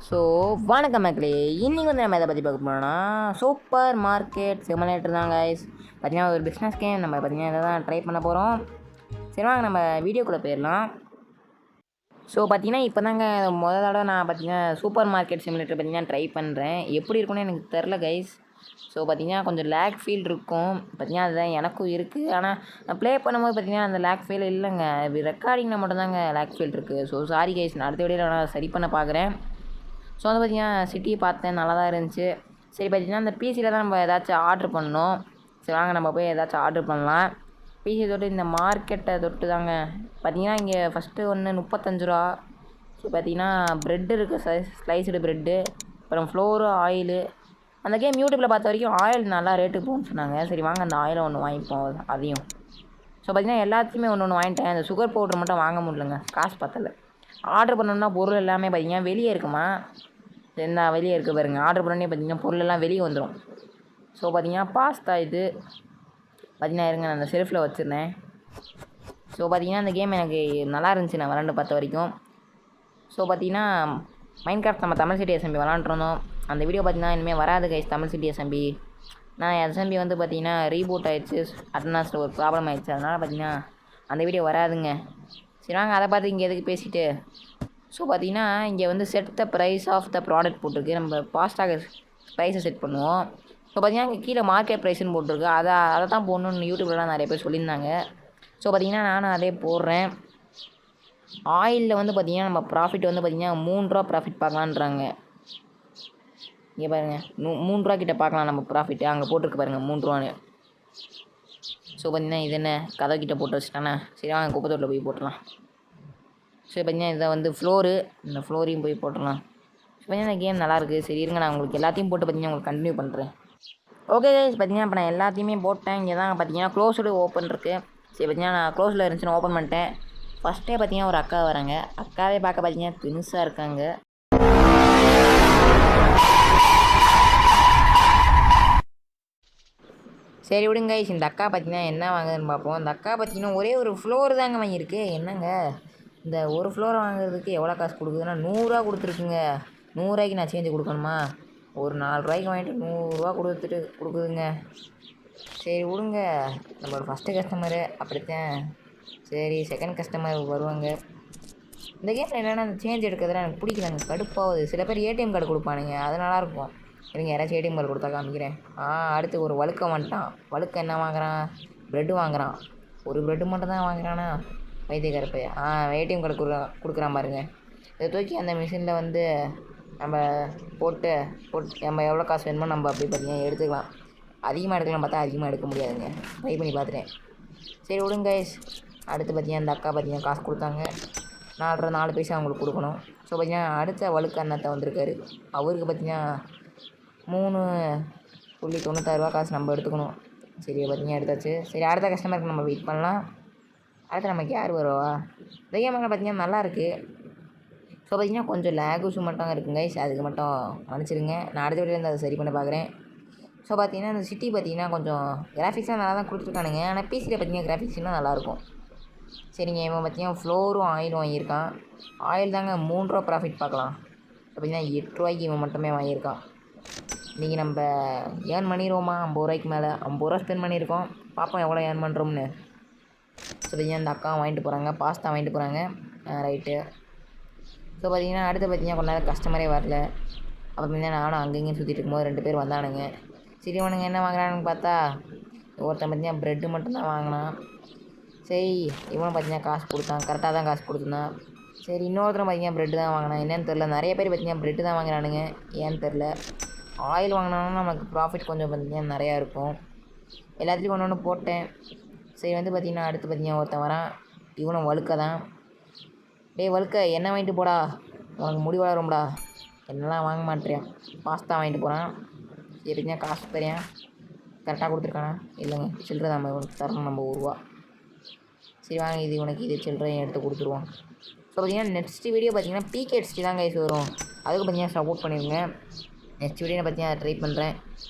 So வணக்கம் மக்களே, இன்றைக்கி வந்து நம்ம எதை பற்றி பார்க்க போனோம்னா சூப்பர் மார்க்கெட் சிமுலேட்டர் தான் கைஸ். பார்த்தீங்கன்னா ஒரு பிஸ்னஸ் கேம் நம்ம பார்த்தீங்கன்னா இதை தான் ட்ரை பண்ண போகிறோம். சரி வாங்க நம்ம வீடியோக்குள்ளே போயிடலாம். ஸோ பார்த்தீங்கன்னா இப்போ தாங்க முதல் தடவை நான் பார்த்தீங்கன்னா சூப்பர் மார்க்கெட் சிமுலேட்டர் பார்த்தீங்கன்னா ட்ரை பண்ணுறேன். எப்படி இருக்குன்னு எனக்கு தெரில கைஸ். ஸோ பார்த்தீங்கன்னா கொஞ்சம் லேக் ஃபீல் இருக்கும். பார்த்தீங்கன்னா அதுதான் எனக்கும் இருக்குது. ஆனால் நான் ப்ளே பண்ணும்போது பார்த்தீங்கன்னா அந்த லேக் ஃபீல் இல்லைங்க, ரெக்கார்டிங்கில் மட்டும்தாங்க லேக் ஃபீல் இருக்குது. ஸோ சாரி கைஸ், நான் அடுத்த வீடியோவில் நான் சரி பண்ண பார்க்குறேன். ஸோ வந்து பார்த்திங்கன்னா சிட்டியை பார்த்தேன், நல்லா தான் இருந்துச்சு. சரி பார்த்திங்கன்னா அந்த பிசியில் தான் நம்ம ஏதாச்சும் ஆர்ட்ரு பண்ணணும். சரி வாங்க நம்ம போய் ஏதாச்சும் ஆர்ட்ரு பண்ணலாம். பிசி தொட்டு இந்த மார்க்கெட்டை தொட்டு தாங்க பார்த்திங்கன்னா இங்கே ஃபஸ்ட்டு ஒன்று 35 ரூபா. சரி பார்த்திங்கன்னா ப்ரெட்டு இருக்குது, ஸ்லைஸ்டு ப்ரெட்டு, அப்புறம் ஃப்ளோரு, ஆயிலு. அந்த கேம் யூடியூப்பில் பார்த்த வரைக்கும் ஆயில் நல்லா ரேட்டுக்கு போகும்னு சொன்னாங்க. சரி வாங்க அந்த ஆயிலை ஒன்று வாங்கிப்போம் அதையும். ஸோ பார்த்திங்கன்னா எல்லாத்தையுமே ஒன்று வாங்கிட்டேன். அந்த சுகர் பவுட்ரு மட்டும் வாங்க முடியலங்க, காசு பத்தலை. ஆர்டர் பண்ணணுன்னா பொருள் எல்லாமே பார்த்திங்கன்னா வெளியே இருக்குமா, என்ன வெளியே இருக்க பாருங்க. ஆர்டர் பண்ணோடனே பார்த்திங்கன்னா பொருளெல்லாம் வெளியே வந்துடும். ஸோ பார்த்திங்கன்னா பாஸ்தா இது பார்த்திங்கன்னா இருங்க, நான் அந்த செல்ஃபில் வச்சுருந்தேன். ஸோ பார்த்திங்கன்னா அந்த கேம் எனக்கு நல்லா இருந்துச்சு, நான் விளாண்டு பார்த்த வரைக்கும். ஸோ பார்த்திங்கன்னா மைண்ட் கிராஃப்ட் நம்ம தமிழ் சிட்டி எஸ்எம்பி விளாண்டுருந்தோம். அந்த வீடியோ பார்த்திங்கன்னா இனிமேல் வராது கைஸ். தமிழ் சிட்டி எஸ்எம்பி நான் எஸ்எம்பி வந்து பார்த்திங்கன்னா ரீபூட் ஆகிடுச்சு, அட்டனாஸில் ஒரு ப்ராப்ளம் ஆகிடுச்சு. அதனால் பார்த்திங்கன்னா அந்த வீடியோ வராதுங்க. சரி வாங்க அதை பார்த்து இங்கே எதுக்கு பேசிவிட்டு. ஸோ பார்த்திங்கன்னா இங்கே வந்து set the price of the product போட்டிருக்கு. நம்ம ஃபாஸ்ட்டாக ப்ரைஸை செட் பண்ணுவோம். ஸோ பார்த்திங்கன்னா இங்கே கீழே மார்க்கெட் ப்ரைஸ்னு போட்டிருக்கு. அதை தான் போடணுன்னு யூடியூப்லலாம் நிறைய பேர் சொல்லியிருந்தாங்க. ஸோ பார்த்திங்கன்னா நானும் அதே போடுறேன். ஆயிலில் வந்து பார்த்திங்கன்னா நம்ம ப்ராஃபிட் வந்து பார்த்திங்கன்னா 3 ரூபா ப்ராஃபிட் பார்க்கலான்றாங்க. இங்கே பாருங்கள், 3 ரூபா கிட்டே பார்க்கலாம் நம்ம ப்ராஃபிட்டு. அங்கே போட்டிருக்கு பாருங்கள் 3 ரூபான்னு. ஸோ பார்த்திங்கன்னா இது என்ன கதை கிட்டே போட்டு வச்சுட்டானே. சரி வாங்க குப்பத்தோட்டில் போய் போட்டுடலாம். ஸோ பார்த்திங்கன்னா இதை வந்து ஃப்ளோரு, இந்த ஃப்ளோரையும் போய் போட்டுடலாம். ஸோ பார்த்திங்கன்னா இந்த கேம் நல்லாயிருக்கு. சரி இருங்க, நான் உங்களுக்கு எல்லாத்தையும் போட்டு பார்த்திங்கன்னா உங்களுக்கு கண்டினியூ பண்ணுறேன். ஓகே கைஸ், பார்த்திங்கன்னா இப்போ நான் எல்லாத்தையுமே போட்டேன். இங்கே தான் பார்த்திங்கன்னா க்ளோஸ்டு ஓப்பன் இருக்குது. சரி பார்த்திங்கன்னா நான் க்ளோஸில் இருந்துச்சுன்னு ஓப்பன் பண்ணிட்டேன். ஃபஸ்ட்டே பார்த்திங்கன்னா ஒரு அக்கா வராங்க. அக்காவே பார்க்க பார்த்திங்கன்னா தினுசாக இருக்காங்க. சரி விடுங்க கைஸ், இந்த அக்கா பார்த்திங்கன்னா என்ன வாங்குதுன்னு பார்ப்போம். இந்த அக்கா பார்த்திங்கன்னா ஒரே ஒரு ஃப்ளோர் தாங்க வாங்கியிருக்கு. என்னங்க இந்த ஒரு ஃப்ளோரை வாங்குறதுக்கு எவ்வளோ காசு கொடுக்குதுன்னா 100 ரூபா கொடுத்துருக்குங்க. 100 ரூபாய்க்கு நான் சேஞ்சு கொடுக்கணுமா? ஒரு 4 ரூபாய்க்கு வாங்கிட்டு 100 ரூபா கொடுக்குதுங்க. சரி விடுங்க, நம்மளோட ஃபஸ்ட்டு கஸ்டமரு அப்படித்தான். சரி செகண்ட் கஸ்டமர் வருவாங்க. இந்த கேமில் என்னென்னா அந்த சேஞ்ச் எடுக்கிறதுலாம் எனக்கு பிடிக்கலங்க, கடுப்பாகுது. சில பேர் ஏடிஎம் கார்டு கொடுப்பானுங்க, அது நல்லாயிருக்கும். இருங்க யாராச்சும் ஏடிஎம் கார்டு கொடுத்தா காமிக்கிறேன். அடுத்து ஒரு வழுக்க வந்துட்டான். வழுக்க என்ன வாங்குறான்? ப்ரெட்டு வாங்குறான். ஒரு ப்ரெட்டு மட்டும் தான் வாங்குறானா வைத்தியக்கார பையன். ஏடிஎம் கார்டு கொடுக்குறான் பாருங்க. இதை தூக்கி அந்த மிஷினில் வந்து நம்ம போட்டு நம்ம எவ்வளோ காசு வேணுமோ நம்ம அப்படி பார்த்திங்கன்னா எடுத்துக்கலாம். அதிகமாக எடுக்கலாம் பார்த்தா அதிகமாக எடுக்க முடியாதுங்க, ட்ரை பண்ணி பார்த்துட்டேன். சரி விடுங்க கைஸ். அடுத்து பார்த்திங்கன்னா இந்த அக்கா பார்த்திங்கன்னா காசு கொடுத்தாங்க. 4 பைசா அவங்களுக்கு கொடுக்கணும். ஸோ பார்த்திங்கன்னா அடுத்த வழுக்க அண்ணத்தை வந்திருக்காரு. அவருக்கு பார்த்திங்கன்னா 3.96 ரூபா காசு நம்ம எடுத்துக்கணும். சரி பார்த்திங்கன்னா எடுத்தாச்சு. சரி அடுத்த கஸ்டமருக்கு நம்ம வெயிட் பண்ணலாம். அடுத்து நமக்கு யார் வருவா? இந்த கேம் பார்த்திங்கன்னா நல்லாயிருக்கு. ஸோ பார்த்திங்கன்னா கொஞ்சம் லேகுஸும் மட்டும் இருக்குங்க, அதுக்கு மட்டும் மன்னிச்சிருங்க. நான் அடுத்த வீடியோலேருந்து அதை சரி பண்ண பார்க்குறேன். ஸோ பார்த்திங்கன்னா இந்த சிட்டி பார்த்திங்கன்னா கொஞ்சம் கிராஃபிக்ஸாக நல்லா தான் கொடுத்துருக்கானுங்க. ஆனால் பிசியில் பார்த்திங்கன்னா கிராஃபிக்ஸ் இன்னும் நல்லாயிருக்கும். சரிங்க, இவன் பார்த்திங்கன்னா ஃப்ளோரும் ஆயிலும் வாங்கியிருக்கான். ஆயில் தாங்க 3 ரூபா ப்ராஃபிட் பார்க்கலாம். பார்த்திங்கன்னா 8 ரூபாய்க்கு இவன் மட்டுமே வாங்கியிருக்கான். இன்றைக்கி நம்ம ஏர்ன் பண்ணிடுவோமா? 50 ரூபாய்க்கு மேலே 50 ரூபா ஸ்பெண்ட் பண்ணியிருக்கோம். பார்ப்போம் எவ்வளோ ஏர்ன் பண்ணுறோம்னு. ஸோ பார்த்திங்கன்னா இந்த அக்கா வாங்கிட்டு போகிறாங்க, பாஸ்தா வாங்கிட்டு போகிறாங்க. ரைட்டு. ஸோ பார்த்திங்கன்னா அடுத்து பார்த்திங்கன்னா கொஞ்ச நேரம் கஸ்டமரே வரல. அப்போ பார்த்திங்கன்னா நானும் அங்கேயும் சுற்றிட்டு இருக்கும்போது 2 பேர் வந்தானுங்க. சிறியவனுங்க என்ன வாங்குறானுன்னு பார்த்தா ஒருத்தன் பார்த்திங்கன்னா ப்ரெட்டு மட்டும்தான் வாங்கினான். சரி இவனும் பார்த்திங்கன்னா காசு கொடுத்தான், கரெக்டாக தான் காசு கொடுத்துருந்தான். சரி இன்னொருத்தரும் பார்த்திங்கன்னா ப்ரெட்டு தான் வாங்கினான். என்னென்னு தெரில, நிறைய பேர் பார்த்திங்கன்னா ப்ரெட்டு தான் வாங்குறானுங்க, ஏன்னு தெரில. ஆயில் வாங்கினாலும் நமக்கு ப்ராஃபிட் கொஞ்சம் பார்த்திங்கன்னா நிறையா இருக்கும். எல்லாத்துலேயும் ஒன்று போட்டேன். சரி வந்து பார்த்திங்கன்னா அடுத்து பார்த்திங்கன்னா ஒருத்தன் வரான். இவனும் வழுக்க தான். டேய் வழுக்க, என்ன வாங்கிட்டு போடா, உனக்கு முடி வளரும்டா. என்னெல்லாம் வாங்க மாட்டேறியா? பாஸ்தா வாங்கிட்டு போகிறான். சரிங்க காசு தரேன், கரெக்டாக கொடுத்துருக்கானா? இல்லைங்க சில்லறை தான் இவனுக்கு தரணும், நம்ம 1 ரூபா. சரி வாங்க, இது உனக்கு இது சில்லறையும் எடுத்து கொடுத்துருவோம். ஸோ பார்த்திங்கன்னா நெக்ஸ்ட் வீடியோ பார்த்திங்கன்னா பிகேஎஸ்டி தான் கைஸ் வரும். அதுக்கு பார்த்திங்கன்னா சப்போர்ட் பண்ணிடுங்க. நெக்ஸ்ட் வீடியோ பார்த்திங்கன்னா ட்ரை பண்ணுறேன்.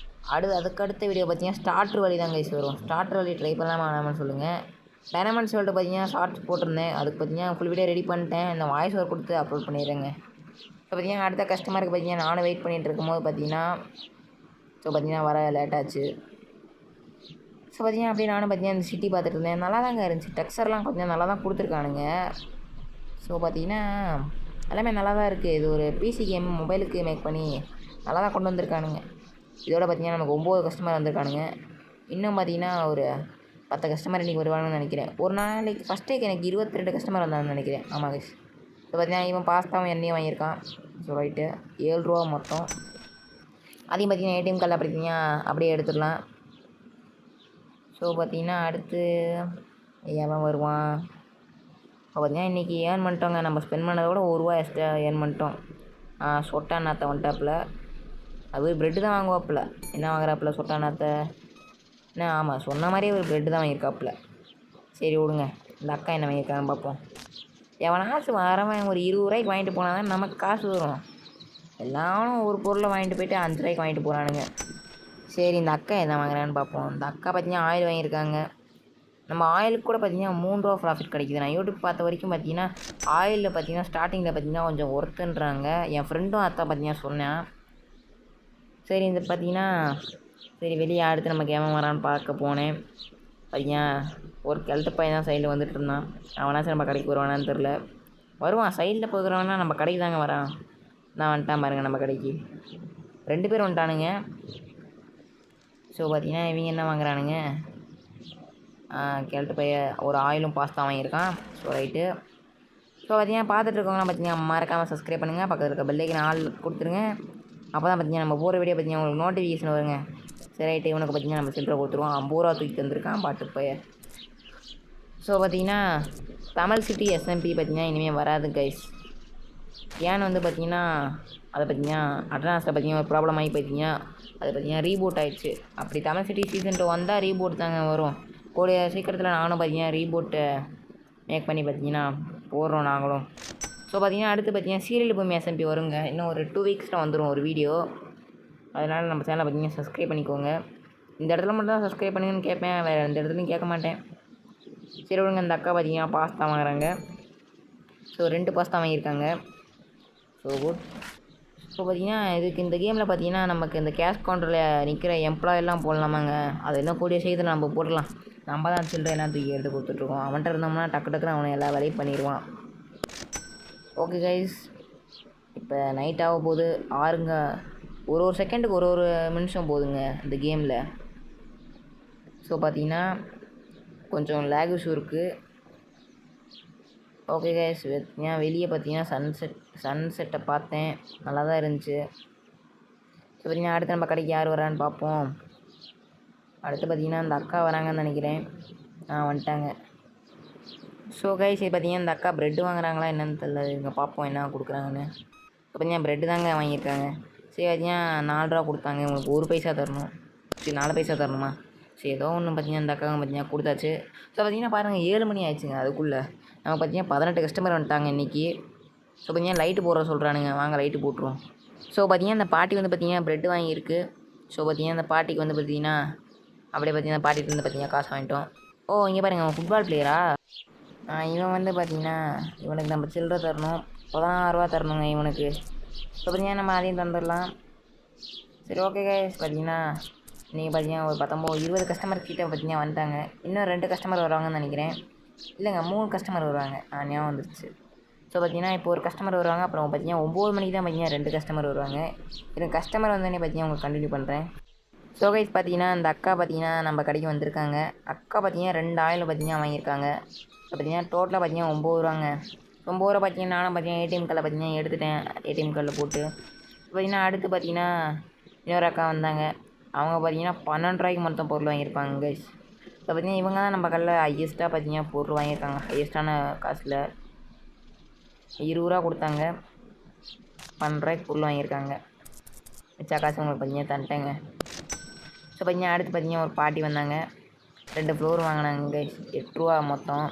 அதுக்கடுத்த வீடியோ பார்த்திங்கன்னா ஸ்டார்ட்ரு வழி தான் கைஸ் வரும். ஸ்டார்ட்ரு வழி ட்ரை பண்ணலாமா வேணாமான்னு சொல்லுங்கள். டைனமண்ட் சொல்லிட்டு பார்த்திங்கன்னா ஷார்ட்ஸ் போட்டிருந்தேன். அதுக்கு பார்த்திங்கன்னா ஃபுல் வீடியோ ரெடி பண்ணிட்டேன். இந்த வாய்ஸ் ஓவர் கொடுத்து அப்லோட் பண்ணிடுறேங்க. பார்த்தீங்கன்னா அடுத்த கஸ்டமருக்கு பார்த்தீங்கன்னா நானும் வெயிட் பண்ணிகிட்டு இருக்கும்போது பார்த்தீங்கன்னா வர லேட்டாச்சு. ஸோ பார்த்தீங்கன்னா அப்படியே நானும் பார்த்தீங்கன்னா இந்த சிட்டி பார்த்துட்டு இருந்தேன். நல்லா தாங்க இருந்துச்சு. டெக்ஸ்சர்லாம் கொஞ்சம் நல்லா தான் கொடுத்துருக்கானுங்க. ஸோ பார்த்தீங்கன்னா எல்லாமே நல்லா தான் இருக்குது. இது ஒரு பிசி கேம் மொபைலுக்கு மேக் பண்ணி நல்லா தான் கொண்டு வந்திருக்கானுங்க. இதோட பார்த்தீங்கன்னா நமக்கு 9 கஸ்டமர் வந்திருக்கானுங்க. இன்னும் பார்த்தீங்கன்னா ஒரு 10 கஸ்டமர் இன்றைக்கி வருவாங்கன்னு நினைக்கிறேன். ஒரு நாளைக்கு ஃபஸ்ட் டேக்கு எனக்கு 22 கஸ்டமர் வந்தாங்கன்னு நினைக்கிறேன். ஆமாம் கைஸ். ஸோ பார்த்தீங்கன்னா இவன் பாஸ்தாவும் எண்ணெயும் வாங்கியிருக்கான். ஸோ ரைட்டு ₹7 மொத்தம். அதையும் பார்த்தீங்கன்னா ஏடிஎம் கார்டில் பார்த்தீங்கன்னா அப்படியே எடுத்துடலாம். ஸோ பார்த்தீங்கன்னா அடுத்து எவன் வருவான்? இப்போ பார்த்தீங்கன்னா இன்றைக்கி ஏர்ன் பண்ணிட்டோங்க. நம்ம ஸ்பெண்ட் பண்ணதை விட ₹1 எக்ஸ்ட்ரா ஏர்ன் பண்ணிட்டோம். சொட்டாநாத்தை வந்துட்டாப்புல. அது ப்ரெட்டு தான் வாங்குவாப்புல. என்ன வாங்குறாப்புல சொட்டாநாத்தை? என்ன ஆமாம் சொன்ன மாதிரியே ஒரு ப்ரெட்டு தான் வாங்கியிருக்காப்புல. சரி விடுங்க. இந்த அக்கா என்ன வாங்கியிருக்காங்கன்னு பார்ப்போம். எவனாச்சும் வரவன் ஒரு ₹20 வாங்கிட்டு போனால் தான் நமக்கு காசு வரும். எல்லாரும் ஒரு பொருளை வாங்கிட்டு போய்ட்டு ₹5 வாங்கிட்டு போகிறானுங்க. சரி இந்த அக்கா என்ன வாங்குறான்னு பார்ப்போம். இந்த அக்கா பார்த்தீங்கன்னா ஆயில் வாங்கியிருக்காங்க. நம்ம ஆயிலுக்கு கூட பார்த்தீங்கன்னா ₹3 ப்ராஃபிட் கிடைக்குது. நான் யூடியூப் பார்த்த வரைக்கும் பார்த்தீங்கன்னா ஆயிலில் பார்த்தீங்கன்னா ஸ்டார்டிங்கில் பார்த்தீங்கன்னா கொஞ்சம் ஒர்த்துன்றாங்க. என் ஃப்ரெண்டும் அதான் பார்த்தீங்கன்னா சொன்னேன். சரி இந்த பார்த்தீங்கன்னா சரி வெளியே அடுத்து நமக்கு ஏன் வரான்னு பார்க்க போனேன். பார்த்தீங்கன்னா ஒரு கெழுத்த பையன் தான் சைடில் வந்துட்டு இருந்தான். அவனாச்சும் நம்ம கடைக்கு வருவானான்னு தெரில. வருவான் சைடில் போகிறவனா நம்ம கடைக்கு தாங்க வரான். நான் வந்துட்டான் பாருங்கள் நம்ம கடைக்கு. 2 பேர் வந்துட்டானுங்க. ஸோ பார்த்தீங்கன்னா இவங்க என்ன வாங்குறானுங்க? கெழுத்த பையன் ஒரு ஆயிலும் பாஸ்தா வாங்கியிருக்கான். So right. ஸோ பார்த்தீங்கன்னா பார்த்துட்டு இருக்கவங்களாம் பார்த்தீங்கன்னா மறக்காமல் சப்ஸ்கிரைப் பண்ணுங்கள். பக்கத்தில் இருக்க பெல்லைக்கு ஆல் கொடுத்துருங்க. அப்போ தான் பார்த்தீங்கன்னா நம்ம போகிற வீடியோ பார்த்தீங்கன்னா உங்களுக்கு நோட்டிஃபிகேஷன் வருங்க. சரி ரைட்டு. இவனுக்கு பார்த்தீங்கன்னா நம்ம சில்லறை கொடுத்துருவோம். ₹50 தூக்கி தந்துருக்கான் பாட்டு பையன். ஸோ பார்த்தீங்கன்னா தமிழ் சிட்டி எஸ்எம்பி பார்த்தீங்கன்னா இனிமேல் வராது கைஸ். ஏன்னு வந்து பார்த்தீங்கன்னா அதை பார்த்தீங்கன்னா அட்வான்ஸில் பார்த்தீங்கன்னா ஒரு ப்ராப்ளம் ஆகி பார்த்தீங்கன்னா அது பார்த்தீங்கன்னா ரீபூட் ஆகிடுச்சு. அப்படி தமிழ் சிட்டி சீசன் 2 வந்தால் ரீபூட் தாங்க வரும். கூடிய சீக்கிரத்தில் நானும் பார்த்தீங்கன்னா ரீபூட்டை மேக் பண்ணி பார்த்தீங்கன்னா போடுறோம் நாங்களும். ஸோ பார்த்தீங்கன்னா அடுத்து பார்த்தீங்கன்னா சீரியல் பூமி எஸ்எம்பி வருங்க. இன்னும் ஒரு 2 வீக்ஸில் வந்துடும் ஒரு வீடியோ. அதனால் நம்ம சேனலை பார்த்தீங்கன்னா சப்ஸ்கிரைப் பண்ணிக்கோங்க. இந்த இடத்துல மட்டும் தான் சப்ஸ்கிரைப் பண்ணுங்கன்னு கேட்பேன். வேறு எந்த இடத்துலையும் கேட்க மாட்டேன். சரி விடுங்க. இந்த அக்கா பார்த்தீங்கன்னா பாஸ்தா வாங்குறாங்க. ஸோ 2 பாஸ்தா வாங்கியிருக்காங்க. So good. ஸோ பார்த்தீங்கன்னா இதுக்கு இந்த கேமில் பார்த்தீங்கன்னா நமக்கு இந்த கேஷ் கவுண்டரில் நிற்கிற எம்ப்ளாயெல்லாம் போடலாமாங்க. அது இன்னும் கூடிய செய்தியில் நம்ம போடலாம். நம்ம தான் சில்லறை எல்லாம் தூக்கி எடுத்து கொடுத்துட்ருக்கோம். அவன்கிட்ட இருந்தோம்னா டக்கு டக்குன்னு அவனை எல்லா வேலையும் பண்ணிடுவான். Okay guys. இப்போ நைட் ஆக போகுது. ஆறுங்க ஒரு செகண்டுக்கு ஒரு நிமிஷம் போகுதுங்க இந்த கேமில். ஸோ பார்த்தீங்கன்னா கொஞ்சம் லேக் இஷ்யூ இருக்குது. Okay guys. ஏன் வெளியே பார்த்தீங்கன்னா சன்செட்டை பார்த்தேன். நல்லா தான் இருந்துச்சு. ஸோ பார்த்தீங்கன்னா அடுத்து நம்ம கடைக்கு யார் வரான்னு பார்ப்போம். அடுத்து பார்த்தீங்கன்னா இந்த அக்கா வராங்கன்னு நினைக்கிறேன். வந்துட்டாங்க. ஸோ கைஸ் இது பார்த்தீங்கன்னா இந்த அக்கா ப்ரெட்டு வாங்குறாங்களா என்னென்னு தெரியல. இங்கே பார்ப்போம் என்ன கொடுக்குறாங்கன்னு. இப்போ பார்த்தீங்கன்னா ப்ரெட்டு தாங்க வாங்கியிருக்காங்க. சரி பார்த்தீங்கன்னா ₹4 கொடுத்தாங்க. உங்களுக்கு 1 பைசா தரணும். சரி 4 பைசா தரணுமா? சரி ஏதோ ஒன்று பார்த்தீங்கன்னா இந்த அக்காங்க பார்த்தீங்கன்னா கொடுத்தாச்சு. ஸோ பார்த்தீங்கன்னா பாருங்கள் 7 மணி ஆயிடுச்சுங்க. அதுக்குள்ளே நம்ம பார்த்தீங்கன்னா 18 கஸ்டமர் வந்துட்டாங்க இன்றைக்கி. ஸோ பார்த்தீங்கன்னா லைட்டு போடுற சொல்கிறானுங்க. வாங்க லைட்டு போட்டுருவோம். ஸோ பார்த்தீங்கன்னா இந்த பாட்டி வந்து பார்த்தீங்கன்னா ப்ரெட்டு வாங்கியிருக்கு. ஸோ பார்த்தீங்கன்னா இந்த பாட்டிக்கு வந்து பார்த்தீங்கன்னா அப்படியே பார்த்தீங்கன்னா பாட்டிகிட்டு வந்து பார்த்தீங்கன்னா காசு வாங்கிட்டோம். ஓ இங்கே பாருங்கள் அவன் ஃபுட்பால் பிளேயரா? இவன் வந்து பார்த்தீங்கன்னா இவனுக்கு நம்ம சில்லறை தரணும். ₹16 தரணுங்க இவனுக்கு. ஸோ பார்த்தீங்கன்னா நம்ம அதையும் தந்துடலாம். சரி ஓகே கைஸ். பார்த்தீங்கன்னா நீங்கள் பார்த்தீங்கன்னா ஒரு 20 கஸ்டமர் கிட்டே பார்த்தீங்கன்னா வந்துட்டாங்க. இன்னும் 2 கஸ்டமர் வருவாங்கன்னு நினைக்கிறேன். இல்லைங்க 3 கஸ்டமர் வருவாங்க. ஞாபகம் வந்துடுச்சு. ஸோ பார்த்தீங்கன்னா இப்போ ஒரு கஸ்டமர் வருவாங்க. அப்புறம் பார்த்தீங்கன்னா 9 மணிக்கு தான் பார்த்தீங்கன்னா 2 கஸ்டமர் வருவாங்க. இது கஸ்டமர் வந்தோடனே பார்த்தீங்கன்னா உங்களுக்கு கண்டினியூ பண்ணுறேன். ஸோ கைஸ் பார்த்தீங்கன்னா இந்த அக்கா பார்த்தீங்கன்னா நம்ம கடைக்கு வந்திருக்காங்க. அக்கா பார்த்தீங்கன்னா 2 ஆயில் பார்த்தீங்கன்னா வாங்கியிருக்காங்க. ஸோ பார்த்தீங்கன்னா டோட்டலாக பார்த்தீங்கன்னா ₹9. ₹9 பார்த்தீங்கன்னா நானும் பார்த்தீங்கன்னா ஏடிஎம் கார்டில் பார்த்தீங்கன்னா எடுத்துட்டேன். ஏடிஎம் கார்டில் போட்டு பார்த்தீங்கன்னா அடுத்து பார்த்தீங்கன்னா இன்னொரு அக்கா வந்தாங்க. அவங்க பார்த்தீங்கன்னா ₹12 மொத்தம் பொருள் வாங்கியிருப்பாங்க கைஸ். ஸோ பார்த்தீங்கன்னா இவங்க தான் நம்ம கடையில் ஹையஸ்ட்டாக பார்த்தீங்கன்னா பொருள் வாங்கியிருக்காங்க. ஹையஸ்ட்டான காசில் ₹20 கொடுத்தாங்க. ₹12 பொருள் வாங்கியிருக்காங்க. மிச்சா காசு உங்களுக்கு பார்த்தீங்கன்னா தந்துட்டேங்க. ஸோ பார்த்தீங்கன்னா அடுத்து பார்த்தீங்கன்னா ஒரு பாட்டி வந்தாங்க. 2 ஃப்ளோர் வாங்கினாங்க கைஸ். ₹8 மொத்தம்.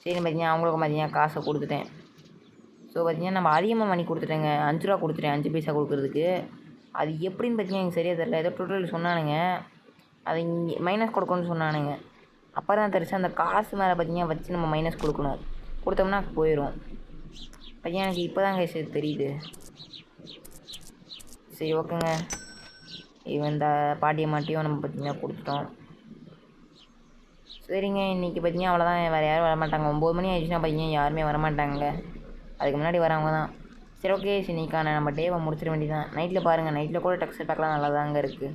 சரி பார்த்தீங்கன்னா அவங்களுக்கும் பார்த்தீங்கன்னா காசை கொடுத்துட்டேன். ஸோ பார்த்தீங்கன்னா நம்ம அதிகமாக மணி கொடுத்துட்டேங்க. ₹5 கொடுத்துட்டேன் 5 பைசா கொடுக்குறதுக்கு. அது எப்படின்னு பார்த்தீங்கன்னா எனக்கு சரியாக தெரியல. ஏதோ டோட்டல் சொன்னானுங்க. அது இங்கே மைனஸ் கொடுக்கணும்னு சொன்னானுங்க. அப்போ தான் தெரிச்சு அந்த காசு மேலே பார்த்தீங்கன்னா வச்சு நம்ம மைனஸ் கொடுக்கணும். கொடுத்தோம்னா போயிடும். பையன் எனக்கு இப்போ தான் கைஸ் தெரியுது. சரி ஓகேங்க, இவன் இந்த பாட்டியை மாட்டியும் நம்ம பார்த்தீங்கன்னா கொடுத்துட்டோம். சரிங்க, இன்றைக்கி பார்த்தீங்கன்னா அவ்வளோதான், வேறு யாரும் வரமாட்டாங்க. 9 மணி ஆயிடுச்சுன்னா பார்த்தீங்கன்னா யாருமே வரமாட்டாங்க, அதுக்கு முன்னாடி வரவங்க தான். சரி ஓகே, இன்னைக்கான நம்ம டேவை முடிச்சிட வேண்டியதான். நைட்டில் பாருங்கள், நைட்டில் கூட டெக்ஸ்ட் பேக்லாம் நல்லா தாங்க இருக்குது.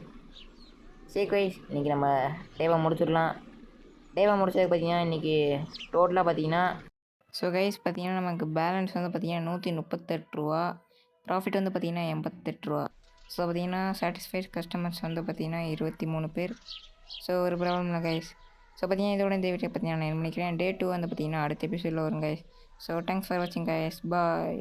சரி கைஸ், இன்றைக்கி நம்ம டேவை முடிச்சிடலாம். டேவை முடிச்சதுக்கு பார்த்தீங்கன்னா இன்றைக்கி டோட்டலாக பார்த்தீங்கன்னா ஸோ கைஸ் பார்த்தீங்கன்னா நமக்கு பேலன்ஸ் வந்து பார்த்தீங்கன்னா 138 ரூபா, ப்ராஃபிட் வந்து பார்த்தீங்கன்னா 88 ரூபா. ஸோ பார்த்தீங்கன்னா சாட்டிஸ்ஃபைட் கஸ்டமர்ஸ் வந்து பார்த்தீங்கன்னா 23 பேர். ஸோ ஒரு ப்ராப்ளம் இல்லை கைஸ். ஸோ பார்த்தீங்கன்னா இதோட இந்த வீடியோ பார்த்தீங்கன்னா நான் நினைக்கிறேன் டே 2 வந்து பார்த்தீங்கன்னா அடுத்த எபிசோடில் வரும் கைஸ். ஸோ தேங்க்ஸ் ஃபார் வாட்சிங் கைஸ், பாய்.